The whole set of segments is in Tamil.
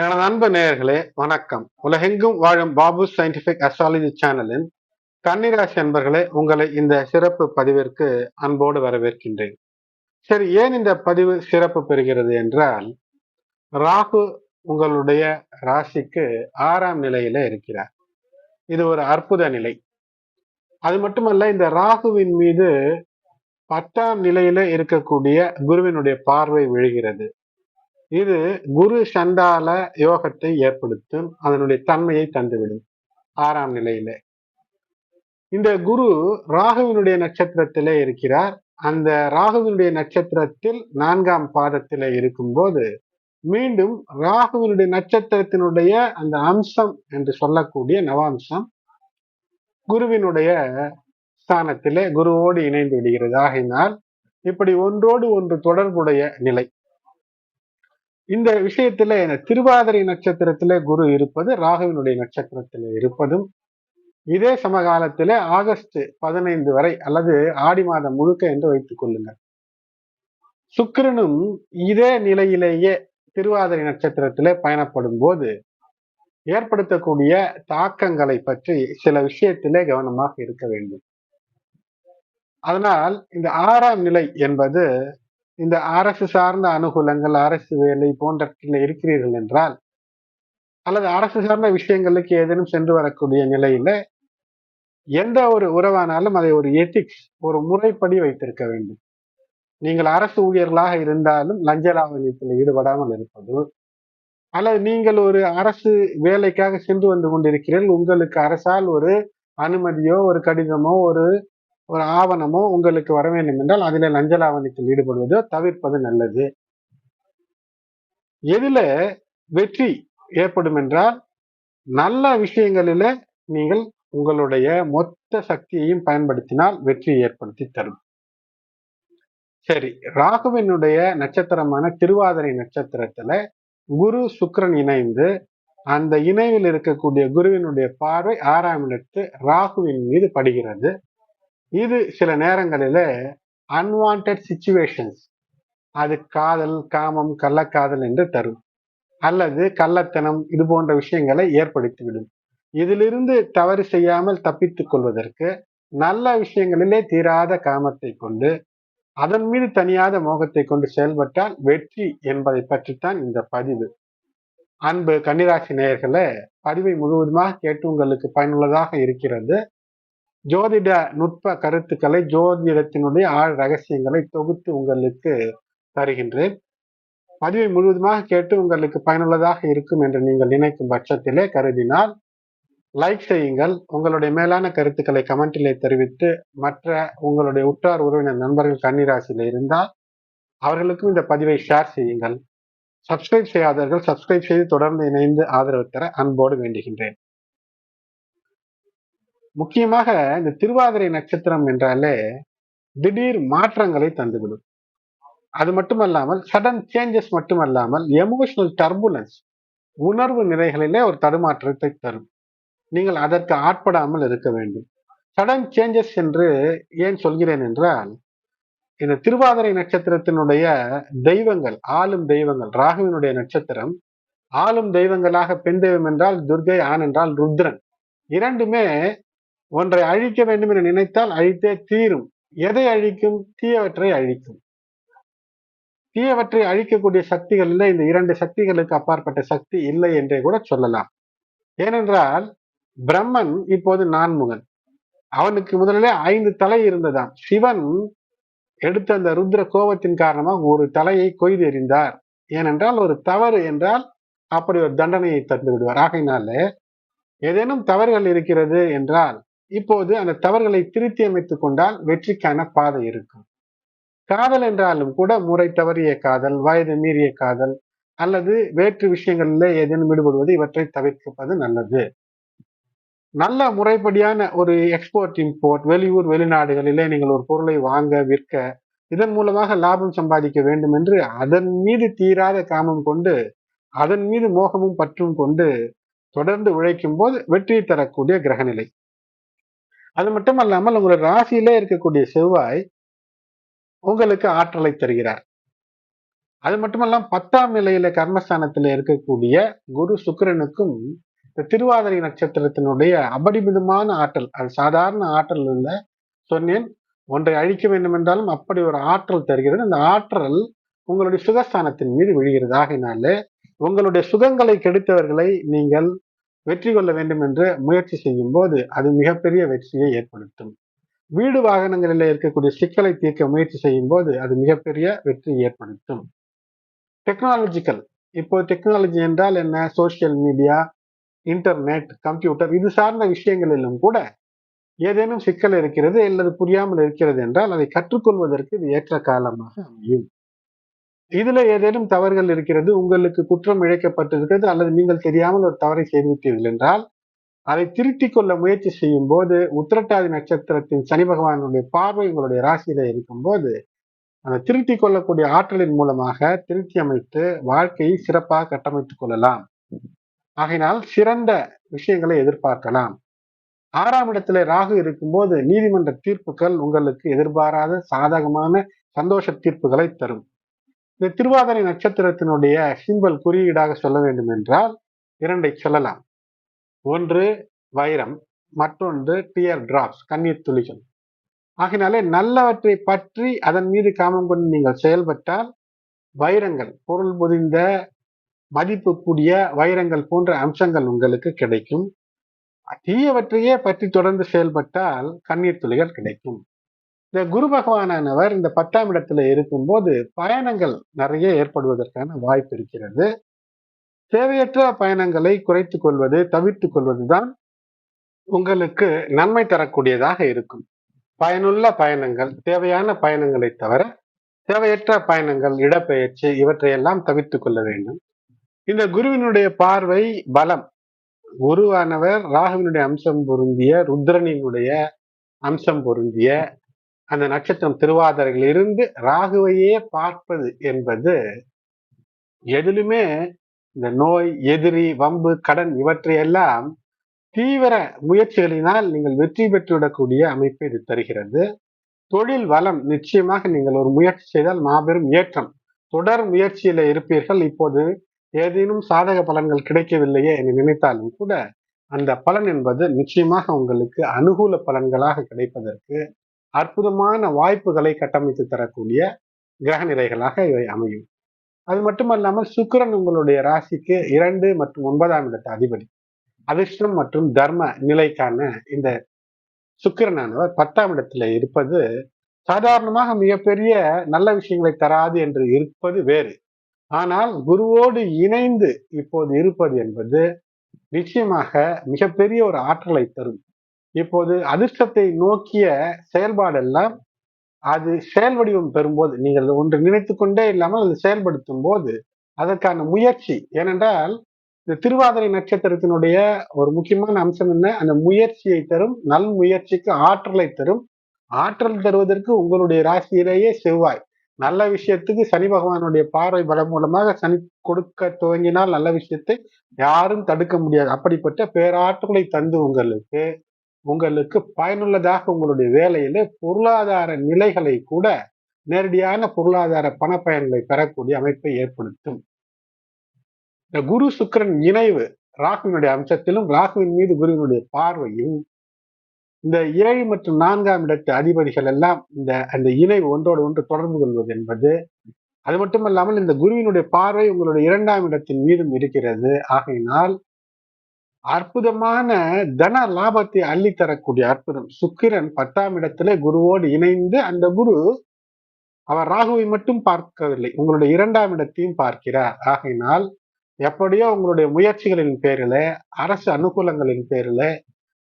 எனது அன்பு நேயர்களே வணக்கம். உலகெங்கும் வாழும் பாபு சயின்டிபிக் அஸ்ட்ராலஜி சேனலின் கன்னிராசி அன்பர்களே, உங்களை இந்த சிறப்பு பதிவிற்கு அன்போடு வரவேற்கின்றேன். சரி, ஏன் இந்த பதிவு சிறப்பு பெறுகிறது என்றால், ராகு உங்களுடைய ராசிக்கு 6ஆம் நிலையில இருக்கிறார். இது ஒரு அற்புத நிலை. அது மட்டுமல்ல, இந்த ராகுவின் மீது 10ஆம் நிலையில இருக்கக்கூடிய குருவினுடைய பார்வை விழுகிறது. இது குரு சண்டால யோகத்தை ஏற்படுத்தும், அதனுடைய தன்மையை தந்துவிடும். 6ஆம் நிலையில இந்த குரு ராகுவினுடைய நட்சத்திரத்திலே இருக்கிறார். அந்த ராகுவினுடைய நட்சத்திரத்தில் 4ஆம் பாதத்திலே இருக்கும்போது மீண்டும் ராகுவினுடைய நட்சத்திரத்தினுடைய அந்த அம்சம் என்று சொல்லக்கூடிய நவாம்சம் குருவினுடைய ஸ்தானத்திலே குருவோடு இணைந்து விடுகிறது. ஆகையினால் இப்படி ஒன்றோடு ஒன்று தொடர்புடைய நிலை. இந்த விஷயத்திலே திருவாதிரை நட்சத்திரத்திலே குரு இருப்பது ராகுவினுடைய நட்சத்திரத்திலே இருப்பதும் இதே சமகாலத்திலே ஆகஸ்ட் 15 வரை அல்லது ஆடி மாதம் முழுக்க என்று வைத்துக் கொள்ளுங்கள். சுக்கிரனும் இதே நிலையிலேயே திருவாதிரை நட்சத்திரத்திலே பயணப்படும் போது ஏற்படுத்தக்கூடிய தாக்கங்களை பற்றி சில விஷயத்திலே கவனமாக இருக்க வேண்டும். அதனால் இந்த 6ஆம் நிலை என்பது இந்த அரசு சார்ந்த அனுகூலங்கள், அரசு வேலை போன்றவற்றில் இருக்கிறீர்கள் என்றால், அல்லது அரசு சார்ந்த விஷயங்களுக்கு ஏதேனும் சென்று வரக்கூடிய நிலையில எந்த ஒரு உறவானாலும் அதை ஒரு எத்திக்ஸ், ஒரு முறைப்படி வைத்திருக்க வேண்டும். நீங்கள் அரசு ஊழியர்களாக இருந்தாலும் லஞ்ச லாவண்யத்தில் ஈடுபடாமல் இருப்பது, அல்லது நீங்கள் ஒரு அரசு வேலைக்காக சென்று வந்து கொண்டிருக்கிறீர்கள், உங்களுக்கு அரசால் ஒரு அனுமதியோ ஒரு கடிதமோ ஒரு ஒரு ஆவணமோ உங்களுக்கு வர வேண்டும் என்றால் அதிலே லஞ்ச லாவண்யத்தில் ஈடுபடுவதோ தவிர்ப்பது நல்லது. எதுல வெற்றி ஏற்படும் என்றால், நல்ல விஷயங்களில நீங்கள் உங்களுடைய மொத்த சக்தியையும் பயன்படுத்தினால் வெற்றி ஏற்படுத்தி தரும். சரி, ராகுவினுடைய நட்சத்திரமான திருவாதிரை நட்சத்திரத்துல குரு சுக்கிரன் இணைந்து அந்த இணைவில் இருக்கக்கூடிய குருவினுடைய பார்வை 6ஆம் இடத்து ராகுவின் மீது படுகிறது. இது சில நேரங்களில அன்வான்டட் சிச்சுவேஷன்ஸ், அது காதல், காமம், கள்ளக்காதல் என்று தரும், அல்லது கள்ளத்தனம், இது போன்ற விஷயங்களை ஏற்படுத்திவிடும். இதிலிருந்து தவறு செய்யாமல் தப்பித்துக் கொள்வதற்கு நல்ல விஷயங்களிலே தீராத காமத்தை கொண்டு அதன் மீது தனியாத மோகத்தை கொண்டு செயல்பட்டால் வெற்றி என்பதை பற்றித்தான் இந்த பதிவு. அன்பு கன்னிராசி நேயர்களே, பதிவை முழுவதுமாக கேட்டு உங்களுக்கு பயனுள்ளதாக இருக்கிறது. ஜோதிட நுட்ப கருத்துக்களை, ஜோதிடத்தினுடைய ஆழ் ரகசியங்களை தொகுத்து உங்களுக்கு தருகின்றேன். பதிவை முழுவதுமாக கேட்டு உங்களுக்கு பயனுள்ளதாக இருக்கும் என்று நீங்கள் நினைக்கும் பட்சத்திலே கருதினால் லைக் செய்யுங்கள். உங்களுடைய மேலான கருத்துக்களை கமெண்டிலே தெரிவித்து மற்ற உங்களுடைய உற்றார் உறவினர் நண்பர்கள் கன்னிராசியில் இருந்தால் அவர்களுக்கும் இந்த பதிவை ஷேர் செய்யுங்கள். சப்ஸ்கிரைப் செய்யாதவர்கள் சப்ஸ்கிரைப் செய்து தொடர்ந்து இணைந்து ஆதரவு தர அன்போடு வேண்டுகின்றேன். முக்கியமாக இந்த திருவாதிரை நட்சத்திரம் என்றாலே திடீர் மாற்றங்களை தந்துவிடும். அது மட்டுமல்லாமல் சடன் சேஞ்சஸ் மட்டுமல்லாமல் எமோஷனல் டர்புலன்ஸ், உணர்வு நிலைகளிலே ஒரு தடுமாற்றத்தை தரும். நீங்கள் அதற்கு ஆட்படாமல் இருக்க வேண்டும். சடன் சேஞ்சஸ் என்று ஏன் சொல்கிறேன் என்றால், இந்த திருவாதிரை நட்சத்திரத்தினுடைய தெய்வங்கள், ஆளும் தெய்வங்கள், ராகுவினுடைய நட்சத்திரம் ஆளும் தெய்வங்களாக பெண் தெய்வம் என்றால் துர்கை, ஆண் என்றால் ருத்ரன். இரண்டுமே ஒன்றை அழிக்க வேண்டும் என நினைத்தால் அழித்தே தீரும். எதை அழிக்கும்? தீயவற்றை அழிக்கும். தீயவற்றை அழிக்கக்கூடிய சக்திகளில் இந்த 2 சக்திகளுக்கு அப்பாற்பட்ட சக்தி இல்லை என்றே கூட சொல்லலாம். ஏனென்றால் பிரம்மன் இப்போது 4முகன். அவனுக்கு முதலிலே 5 தலை இருந்ததாம். சிவன் எடுத்த அந்த ருத்ர கோபத்தின் காரணமாக ஒரு தலையை கொய்து எறிந்தார். ஏனென்றால் ஒரு தவறு என்றால் அப்படி ஒரு தண்டனையை தந்து விடுவார். ஆகையினாலே ஏதேனும் தவறுகள் இருக்கிறது என்றால் இப்போது அந்த தவறுகளை திருத்தி அமைத்துக் கொண்டால் வெற்றிக்கான பாதை இருக்கும். காதல் என்றாலும் கூட முறை தவறிய காதல், வயது மீறிய காதல், அல்லது வேற்று விஷயங்களிலே ஏதேனும் ஈடுபடுவது, இவற்றை தவிர்ப்பது நல்லது. நல்ல முறைப்படியான ஒரு எக்ஸ்போர்ட் இம்போர்ட், வெளியூர் வெளிநாடுகளிலே நீங்கள் ஒரு பொருளை வாங்க விற்க, இதன் மூலமாக லாபம் சம்பாதிக்க வேண்டும் என்று அதன் மீது தீராத காமம் கொண்டு அதன் மீது மோகமும் பற்றும் கொண்டு தொடர்ந்து உழைக்கும் போது வெற்றியை தரக்கூடிய கிரகநிலை. அது மட்டுமல்லாமல் உங்களுடைய ராசியிலே இருக்கக்கூடிய செவ்வாய் உங்களுக்கு ஆற்றலை தருகிறார். அது மட்டுமல்லாம 10ஆம் நிலையில கர்மஸ்தானத்துல இருக்கக்கூடிய குரு சுக்கிரனுக்கும் இந்த திருவாதிரை நட்சத்திரத்தினுடைய அபரிமிதமான ஆற்றல், அது சாதாரண ஆற்றல் இல்ல. சொன்னேன், ஒன்றை அழிக்க வேண்டும் என்றாலும் அப்படி ஒரு ஆற்றல் தருகிறது. அந்த ஆற்றல் உங்களுடைய சுகஸ்தானத்தின் மீது விழுகிறது. ஆகையினாலே உங்களுடைய சுகங்களை கெடுத்தவர்களை நீங்கள் வெற்றி கொள்ள வேண்டும் என்று முயற்சி செய்யும் போது அது மிகப்பெரிய வெற்றியை ஏற்படுத்தும். வீடு வாகனங்களில் இருக்கக்கூடிய சிக்கலை தீர்க்க முயற்சி செய்யும் போது அது மிகப்பெரிய வெற்றி ஏற்படுத்தும். டெக்னாலஜிக்கல், இப்போ டெக்னாலஜி என்றால் என்ன? சோசியல் மீடியா, இன்டர்நெட், கம்ப்யூட்டர், இது சார்ந்த விஷயங்களிலும் கூட ஏதேனும் சிக்கல் இருக்கிறது அல்லது புரியாமல் இருக்கிறது என்றால் அதை கற்றுக்கொள்வதற்கு இது ஏற்ற காலமாக அமையும். இதுல ஏதேனும் தவறுகள் இருக்கிறது, உங்களுக்கு குற்றம் இழைக்கப்பட்டிருக்கிறது அல்லது நீங்கள் தெரியாமல் ஒரு தவறை செய்துவிட்டீர்கள் என்றால் அதை திருத்திக் கொள்ள முயற்சி செய்யும் போது உத்திரட்டாதி நட்சத்திரத்தின் சனி பகவானுடைய பார்வை உங்களுடைய ராசியில இருக்கும் போது அந்த திருத்திக் கொள்ளக்கூடிய ஆற்றலின் மூலமாக திருத்தி அமைத்து வாழ்க்கையை சிறப்பாக கட்டமைத்துக் கொள்ளலாம். ஆகையினால் சிறந்த விஷயங்களை எதிர்பார்க்கலாம். 6ஆம் இடத்துல ராகு இருக்கும்போது நீதிமன்ற தீர்ப்புகள் உங்களுக்கு எதிர்பாராத சாதகமான சந்தோஷ தீர்ப்புகளை தரும். இந்த திருவாதிரை நட்சத்திரத்தினுடைய சிம்பல் குறியீடாக சொல்ல வேண்டும் என்றால் 2 சொல்லலாம். ஒன்று வைரம், மற்றொன்று டியர் டிராப்ஸ், கண்ணீர் துளிகள். ஆகினாலே நல்லவற்றை பற்றி அதன் மீது காமம் கொண்டு நீங்கள் செயல்பட்டால் வைரங்கள், பொருள் பொதிந்த மதிப்பு கூடிய வைரங்கள் போன்ற அம்சங்கள் உங்களுக்கு கிடைக்கும். தீயவற்றையே பற்றி தொடர்ந்து செயல்பட்டால் கண்ணீர் துளிகள் கிடைக்கும். இந்த குரு பகவானவர் இந்த 10ஆம் இடத்துல இருக்கும்போது பயணங்கள் நிறைய ஏற்படுவதற்கான வாய்ப்பு இருக்கிறது. தேவையற்ற பயணங்களை குறைத்துக் கொள்வது, தவிர்த்துக் கொள்வதுதான் உங்களுக்கு நன்மை தரக்கூடியதாக இருக்கும். பயனுள்ள பயணங்கள், தேவையான பயணங்களை தவிர தேவையற்ற பயணங்கள், இடப்பெயர்ச்சி இவற்றையெல்லாம் தவிர்த்துக் கொள்ள வேண்டும். இந்த குருவினுடைய பார்வை பலம். குருவானவர் ராகுவினுடைய அம்சம் பொருந்திய, ருத்ரனினுடைய அம்சம் பொருந்திய அந்த நட்சத்திரம் திருவாதிரையில் இருந்து ராகுவையே பார்ப்பது என்பது எதிலுமே இந்த நோய், எதிரி, வம்பு, கடன் இவற்றையெல்லாம் தீவிர முயற்சிகளினால் நீங்கள் வெற்றி பெற்றுவிடக்கூடிய அமைப்பை இது தருகிறது. தொழில் வளம், நிச்சயமாக நீங்கள் ஒரு முயற்சி செய்தால் மாபெரும் ஏற்றம். தொடர் முயற்சியில இருப்பீர்கள். இப்போது ஏதேனும் சாதக பலன்கள் கிடைக்கவில்லையே என்று நினைத்தாலும் கூட அந்த பலன் என்பது நிச்சயமாக உங்களுக்கு அனுகூல பலன்களாக கிடைப்பதற்கு அற்புதமான வாய்ப்புகளை கட்டமைத்து தரக்கூடிய கிரக நிலைகளாக இவை அமையும். அது மட்டுமல்லாமல் சுக்கிரன் உங்களுடைய ராசிக்கு 2 மற்றும் 9ஆம் இடத்து அதிபதி. அதிர்ஷ்டம் மற்றும் தர்ம நிலைக்கான இந்த சுக்கிரனானவர் 10ஆம் இடத்துல இருப்பது சாதாரணமாக மிகப்பெரிய நல்ல விஷயங்களை தராது என்று இருப்பது வேறு. ஆனால் குருவோடு இணைந்து இப்போது இருப்பது என்பது நிச்சயமாக மிகப்பெரிய ஒரு ஆற்றலை தரும். இப்போது அதிர்ஷ்டத்தை நோக்கிய செயல்பாடெல்லாம் அது செயல் வடிவம் பெறும்போது, நீங்கள் ஒன்று நினைத்து கொண்டே இல்லாமல் அது செயல்படுத்தும் போது அதற்கான முயற்சி, ஏனென்றால் இந்த திருவாதிரை நட்சத்திரத்தினுடைய ஒரு முக்கியமான அம்சம் என்ன? அந்த முயற்சியை தரும், நல் முயற்சிக்கு ஆற்றலை தரும். ஆற்றல் தருவதற்கு உங்களுடைய ராசியிலேயே செவ்வாய். நல்ல விஷயத்துக்கு சனி பகவானுடைய பார்வை பலம் மூலமாக சனி கொடுக்க துவங்கினால் நல்ல விஷயத்தை யாரும் தடுக்க முடியாது. அப்படிப்பட்ட பேராற்றலை தந்து உங்களுக்கு பயனுள்ளதாக உங்களுடைய வேலையில பொருளாதார நிலைகளை கூட நேரடியான பொருளாதார பண பயன்களை பெறக்கூடிய அமைப்பை ஏற்படுத்தும். இந்த குரு சுக்கிரன் இணைவு ராகுவினுடைய அம்சத்திலும் ராகுவின் மீது குருவினுடைய பார்வையும் இந்த 7 மற்றும் 4ஆம் இடத்து அதிபதிகள் எல்லாம் அந்த இணைவு ஒன்றோடு ஒன்று தொடர்பு கொள்வது என்பது, அது மட்டுமல்லாமல் இந்த குருவினுடைய பார்வை உங்களுடைய 2ஆம் இடத்தின் மீதும் இருக்கிறது. ஆகையினால் அற்புதமான தன லாபத்தை அள்ளித்தரக்கூடிய அற்புதம். சுக்கிரன் 10ஆம் இடத்துல குருவோடு இணைந்து அந்த குரு அவர் ராகுவை மட்டும் பார்க்கவில்லை, உங்களுடைய 2ஆம் இடத்தையும் பார்க்கிறார். ஆகையினால் எப்படியோ உங்களுடைய முயற்சிகளின் பேரில, அரசு அனுகூலங்களின் பேரில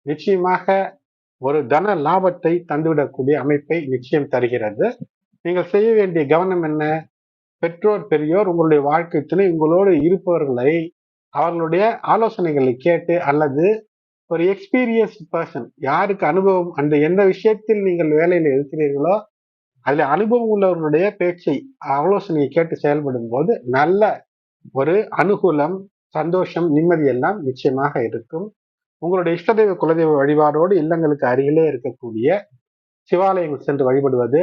நிச்சயமாக ஒரு தன லாபத்தை தந்துவிடக்கூடிய அமைப்பை நிச்சயம் தருகிறது. நீங்கள் செய்ய வேண்டிய கவனம் என்ன? பெற்றோர் பெரியோர் உங்களுடைய வாழ்க்கை துணை உங்களோடு இருப்பவர்களை அவர்களுடைய ஆலோசனைகளை கேட்டு அல்லது ஒரு எக்ஸ்பீரியன்ஸ் பர்சன், யாருக்கு அனுபவம், அந்த எந்த விஷயத்தில் நீங்கள் வேலையில இருக்கிறீர்களோ அதுல அனுபவம் உள்ளவர்களுடைய பேச்சை, ஆலோசனையை கேட்டு செயல்படும் போது நல்ல ஒரு அனுகூலம், சந்தோஷம், நிம்மதி எல்லாம் நிச்சயமாக இருக்கும். உங்களுடைய இஷ்டதெய்வ குலதெய்வ வழிபாடோடு இல்லங்களுக்கு அருகிலே இருக்கக்கூடிய சிவாலயங்கள் சென்று வழிபடுவது,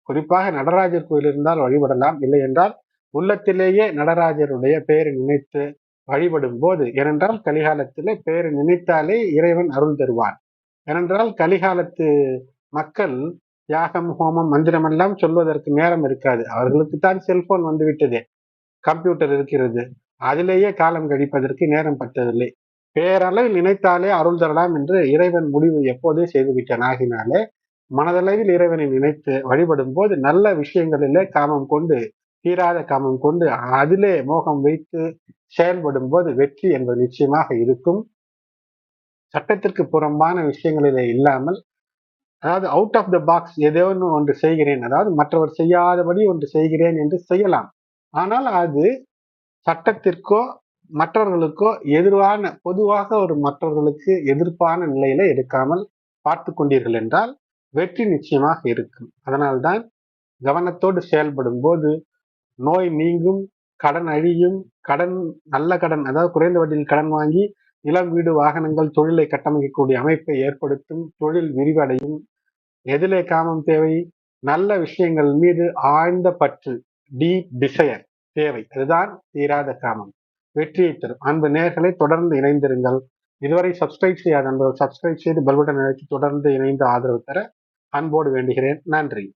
குறிப்பாக நடராஜர் கோயில் இருந்தால் வழிபடலாம், இல்லை என்றால் உள்ளத்திலேயே நடராஜருடைய பெயரை நினைத்து வழிபடும் போது, ஏனென்றால் கலிகாலத்திலே பெயரை நினைத்தாலே இறைவன் அருள் தருவான். ஏனென்றால் கலிகாலத்து மக்கள் யாகம், ஹோமம், மந்திரம் எல்லாம் சொல்வதற்கு நேரம் இருக்காது. அவர்களுக்கு தான் செல்போன் வந்து விட்டதே, கம்ப்யூட்டர் இருக்கிறது. அதிலேயே காலம் கழிப்பதற்கு நேரம் பற்றவில்லை. பேரளவில் நினைத்தாலே அருள் தரலாம் என்று இறைவன் முடிவு எப்போதே செய்துவிட்டான். ஆகினாலே மனதளவில் இறைவனை நினைத்து வழிபடும் போது நல்ல விஷயங்களிலே காமம் கொண்டு, தீராத காமம் கொண்டு அதிலே மோகம் வைத்து செயல்படும் போது வெற்றி என்பது நிச்சயமாக இருக்கும். சட்டத்திற்கு புறம்பான விஷயங்களிலே இல்லாமல், அதாவது அவுட் ஆஃப் த பாக்ஸ் ஏதோ ஒன்று செய்கிறேன், அதாவது மற்றவர் செய்யாதபடி ஒன்று செய்கிறேன் என்று செய்யலாம். ஆனால் அது சட்டத்திற்கோ மற்றவர்களுக்கோ எதிரான, பொதுவாக ஒரு மற்றவர்களுக்கு எதிர்ப்பான நிலையில எடுக்காமல் பார்த்து கொண்டீர்கள் என்றால் வெற்றி நிச்சயமாக இருக்கும். அதனால்தான் கவனத்தோடு செயல்படும் போது நோய் நீங்கும், கடன் அழியும், நல்ல கடன், அதாவது குறைந்த வட்டியில் கடன் வாங்கி நிலம், வீடு, வாகனங்கள், தொழிலை கட்டமைக்கக்கூடிய அமைப்பை ஏற்படுத்தும், தொழில் விரிவடையும். எதிலே காமம் தேவை? நல்ல விஷயங்கள் மீது ஆழ்ந்த பற்று, டீப் டிசையர் தேவை. அதுதான் தீராத காமம், வெற்றியை தரும். அன்பு நேயர்களை தொடர்ந்து இணைந்திருங்கள். இதுவரை சப்ஸ்கிரைப் செய்யாத நண்பர்கள் சப்ஸ்கிரைப் செய்து பெல் பட்டன் அழைத்து தொடர்ந்து இணைந்து ஆதரவு தர அன்போடு வேண்டுகிறேன். நன்றி.